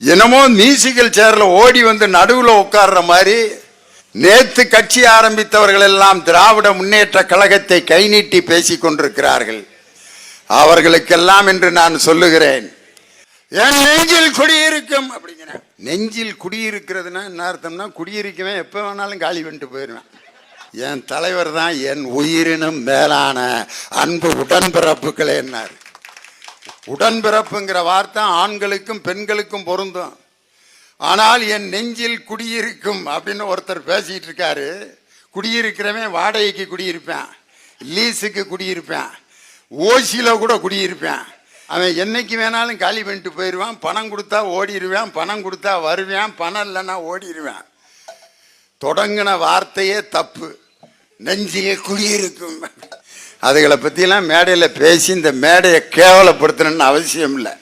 என்னமோ மியூசிக்கல் சேர்ல ஓடி வந்து நடுவுல உட்கார்ற மாதிரி நேத்து கட்சி ஆரம்பித்தவர்கள் எல்லாம் திராவிட முன்னேற்ற கழகத்தை கை நீட்டி பேசிக் கொண்டிருக்கிறார்கள். அவர்களுக்கெல்லாம் என்று நான் சொல்லுகிறேன், என் நெஞ்சில் குடியிருக்கும் அப்படிங்கிற. நெஞ்சில் குடியிருக்கிறதுனா என்ன அர்த்தம்னா, குடியிருக்கவே எப்ப வேணாலும் காலி பண்ணிட்டு போயிடுவேன். என் தலைவர் தான் என் உயிரினும் மேலான அன்பு உடன்பிறப்புகளே என்னார். உடன்பிறப்புங்கிற வார்த்தை ஆண்களுக்கும் பெண்களுக்கும் பொருந்தும். ஆனால் என் நெஞ்சில் குடியிருக்கும் அப்படின்னு ஒருத்தர் பேசிட்டு இருக்காரு. குடியிருக்கிறவன் வாடகைக்கு குடியிருப்பேன், லீஸுக்கு குடியிருப்பேன், ஓசியில கூட குடியிருப்பேன். அவன் என்னைக்கு வேணாலும் காலி பண்ணிட்டு போயிடுவான். பணம் கொடுத்தா ஓடிடுவேன், பணம் கொடுத்தா வருவேன், பணம் இல்லைன்னா ஓடிடுவேன். தொடங்கின வார்த்தையே தப்பு. நெஞ்சிலே குடியிருக்கும். அதுகளை பற்றிலாம் மேடையில் பேசி இந்த மேடையை கேவலப்படுத்தணும்னு அவசியம் இல்லை.